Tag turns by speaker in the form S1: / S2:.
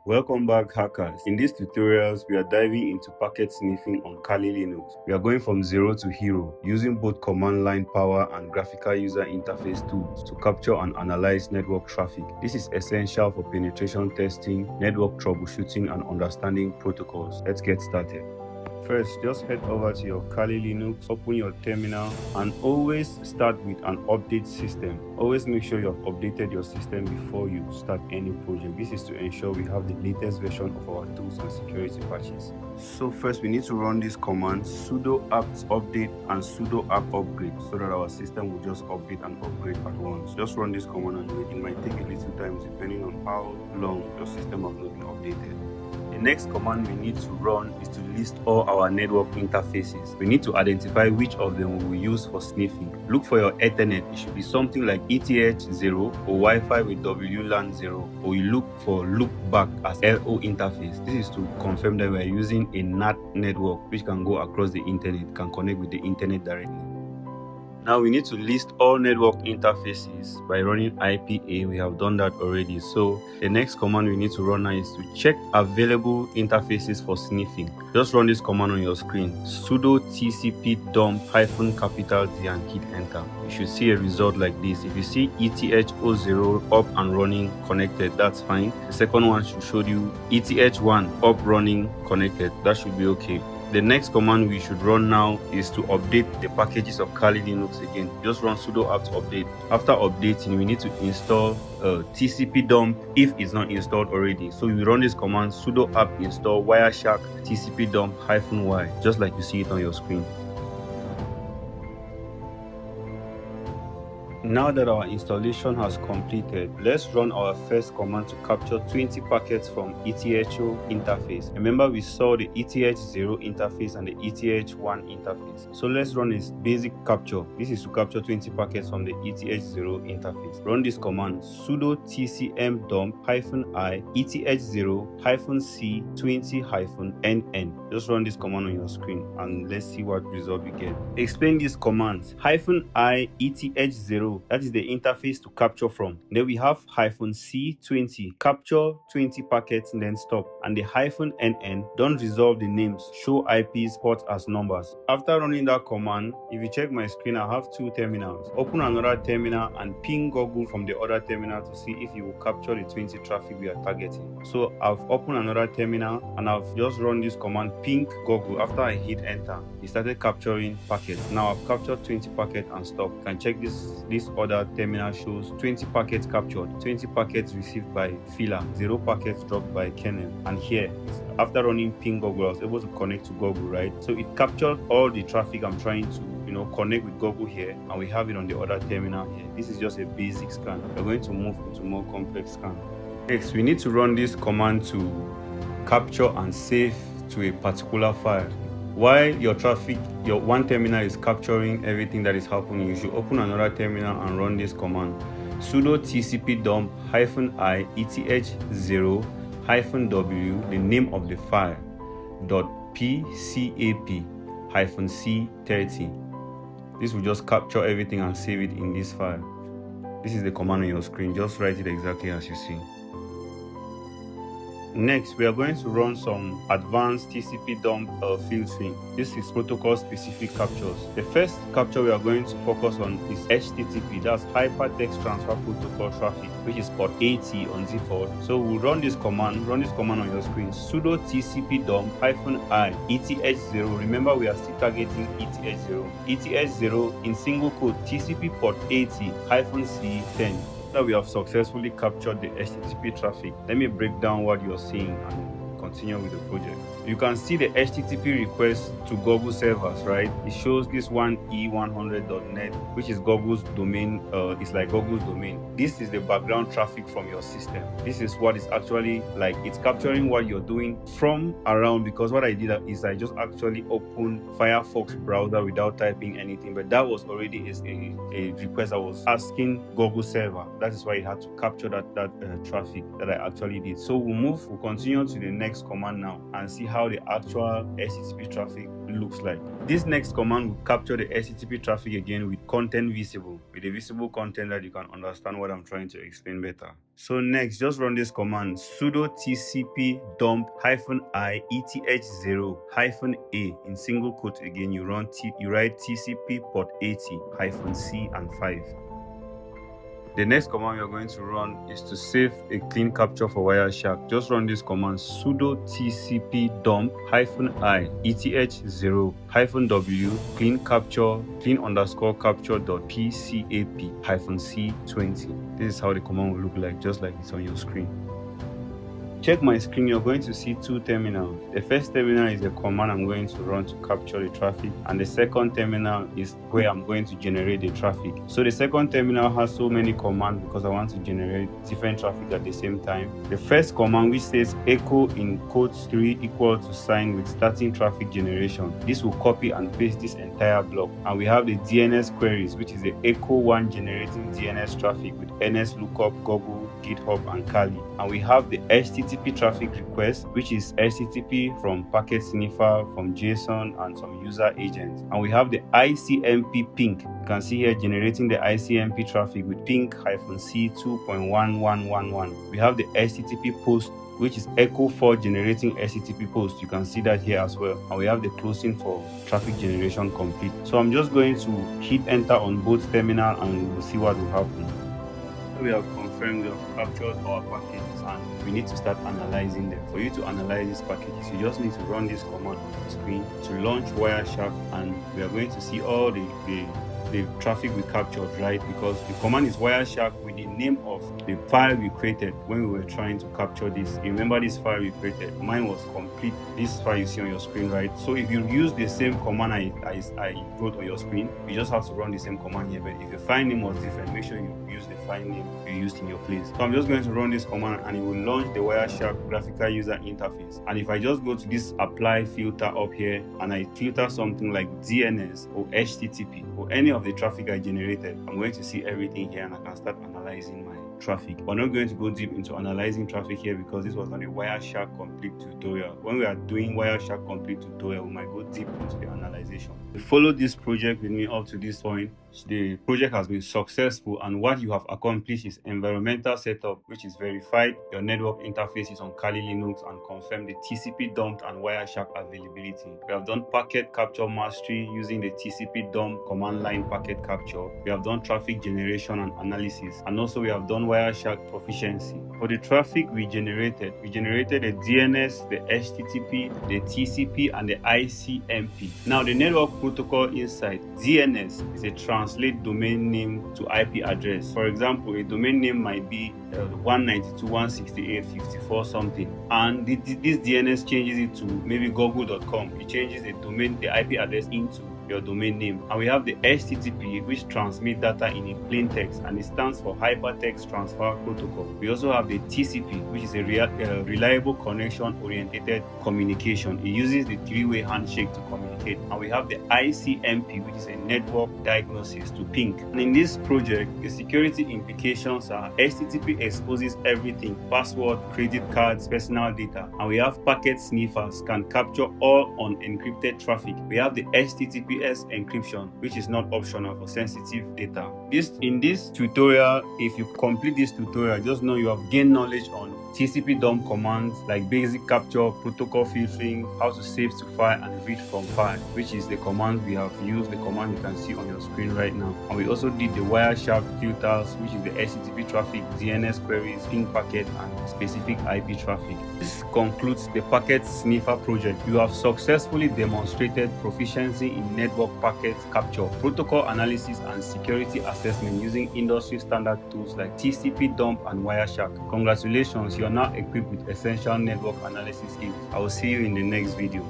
S1: Welcome back, hackers. In these tutorials, we are diving into packet sniffing on Kali Linux. We are going from zero to hero, using both command line power and graphical user interface tools to capture and analyze network traffic. This is essential for penetration testing, network troubleshooting, and understanding protocols. Let's get started. First, just head over to your Kali Linux, open your terminal, and always start with an update system. Always make sure you have updated your system before you start any project. This is to ensure we have the latest version of our tools and security patches. So first, we need to run this command sudo apt update and sudo apt upgrade so that our system will just update and upgrade at once. Just run this command and wait. It might take a little time depending on how long your system has not been updated. The next command we need to run is to list all our network interfaces. We need to identify which of them we will use for sniffing. Look for your Ethernet. It should be something like ETH0 or Wi-Fi with WLAN 0, or you look for loopback as LO interface. This is to confirm that we are using a NAT network which can go across the internet, can connect with the internet directly. Now we need to list all network interfaces by running ip.addr. We have done that already. So the next command we need to run now is to check available interfaces for sniffing. Just run this command on your screen. Sudo tcpdump -D and hit enter. You should see a result like this. If you see ETH0 up and running connected, that's fine. The second one should show you ETH1 up running connected. That should be okay. The next command we should run now is to update the packages of Kali Linux again. Just run sudo apt update. After updating, we need to install tcpdump if it's not installed already. So we run this command sudo apt install Wireshark tcpdump -y, just like you see it on your screen. Now that our installation has completed, let's run our first command to capture 20 packets from ETH0 interface. Remember, we saw the ETH0 interface and the ETH1 interface. So let's run this basic capture. This is to capture 20 packets from the ETH0 interface. Run this command sudo tcpdump -i ETH0 -c 20-nn. Just run this command on your screen and let's see what result we get. Explain these commands. -i ETH0, that is the interface to capture from. Then we have -c20, capture 20 packets and then stop. And the -nn, don't resolve the names, show IPs port as numbers. After running that command, if you check my screen, I have two terminals. Open another terminal and ping Google from the other terminal to see if you will capture the 20 traffic we are targeting. So I've opened another terminal and I've just run this command ping Google. After I hit enter, it started capturing packets. Now I've captured 20 packets and stop. You can check this other terminal shows 20 packets captured, 20 packets received by filler, 0 packets dropped by kernel. And here, after running ping Google, I was able to connect to Google, right? So it captured all the traffic I'm trying to connect with Google here, and we have it on the other terminal here. This is just a basic scan. We're going to move into more complex scan. Next, we need to run this command to capture and save to a particular file. While your one terminal is capturing everything that is happening, you should open another terminal and run this command sudo tcpdump -i ETH0 -w, the name of the file, .pcap -c30. This will just capture everything and save it in this file. This is the command on your screen. Just write it exactly as you see. Next, we are going to run some advanced tcpdump filtering. This is protocol specific captures. The first capture we are going to focus on is HTTP, that's Hypertext Transfer Protocol traffic, which is port 80 on default. So we'll run this command on your screen, sudo tcpdump -i ETH0. Remember, we are still targeting ETH0. ETH0 in single quote TCP port 80 -c10. That we have successfully captured the HTTP traffic. Let me break down what you're seeing and continue with the project. You can see the HTTP request to Google servers, right? It shows this one e100.net, which is Google's domain. It's like Google's domain. This is the background traffic from your system. This is what is actually like. It's capturing what you're doing from around, because what I did is I just actually opened Firefox browser without typing anything, but that was already a request I was asking Google server. That is why it had to capture that traffic that I actually did. So we'll continue to the next next command now and see how the actual HTTP traffic looks like. This next command will capture the HTTP traffic again with content visible, with a visible content that you can understand what I'm trying to explain better. So next, just run this command sudo tcpdump -i eth0-a in single quotes again. You write tcp port 80 -c and 5. The next command you're going to run is to save a clean capture for Wireshark. Just run this command sudo tcpdump -i eth0-w clean capture_capture.pcap -c20. This is how the command will look like, just like it's on your screen. Check my screen, you're going to see two terminals. The first terminal is the command I'm going to run to capture the traffic, and the second terminal is where I'm going to generate the traffic. So the second terminal has so many commands because I want to generate different traffic at the same time. The first command, which says echo in quotes 3 equal to sign with starting traffic generation, this will copy and paste this entire block. And we have the DNS queries, which is the echo 1 generating DNS traffic with NS lookup, Google, GitHub, and Kali. And we have the HTTP traffic request, which is HTTP from packet sniffer, from JSON, and some user agents. And we have the icmp ping. You can see here generating the icmp traffic with ping -c 2.1111. We have the HTTP post, which is echo 4 generating HTTP post. You can see that here as well. And we have the closing for traffic generation complete. So I'm just going to hit enter on both terminal and we'll see what will happen. We have confirmed we have captured our packages and we need to start analyzing them. For you to analyze these packages, you just need to run this command on the screen to launch Wireshark, and we are going to see all the traffic we captured, right? Because the command is Wireshark with the name of the file we created when we were trying to capture this. You remember this file we created? Mine was complete. This file you see on your screen, right? So if you use the same command I wrote on your screen, you just have to run the same command here. But if the file name was different, make sure you use the file name you used in your place. So I'm just going to run this command and it will launch the Wireshark graphical user interface. And if I just go to this apply filter up here and I filter something like DNS or HTTP or any of the traffic I generated, I'm going to see everything here and I can start analyzing my traffic. We're not going to go deep into analyzing traffic here because this was not a Wireshark complete tutorial. When we are doing Wireshark complete tutorial, we might go deep into the analyzation. If you follow this project with me up to this point, the project has been successful, and what you have accomplished is environmental setup, which is verified. Your network interface is on Kali Linux and confirm the TCP dump and Wireshark availability. We have done packet capture mastery using the TCP dump command line packet capture. We have done traffic generation and analysis, and also we have done Wireshark proficiency. For the traffic we generated a DNS, the HTTP, the TCP, and the ICMP. Now the network protocol inside DNS is a translate domain name to IP address. For example, a domain name might be 192.168.54 something, and this DNS changes it to maybe google.com. It changes the IP address into your domain name. And we have the HTTP, which transmits data in a plain text, and it stands for Hypertext Transfer Protocol. We also have the TCP, which is a reliable connection oriented communication. It uses the three-way handshake to communicate. And we have the ICMP, which is a network diagnosis to ping. And in this project, the security implications are HTTP exposes everything: password, credit cards, personal data. And we have packet sniffers can capture all unencrypted traffic. We have the HTTPS encryption, which is not optional for sensitive data. In this tutorial, if you complete this tutorial, just know you have gained knowledge on TCP dump commands like basic capture, protocol filtering, how to save to file and read from file, which is the command we have used, the command you can see on your screen right now. And we also did the Wireshark filters, which is the HTTP traffic, DNS queries, ping packet, and specific IP traffic. This concludes the packet sniffer project. You have successfully demonstrated proficiency in network packet capture, protocol analysis, and security assessment using industry standard tools like TCP dump and Wireshark. Congratulations, you are now equipped with essential network analysis skills. I will see you in the next video.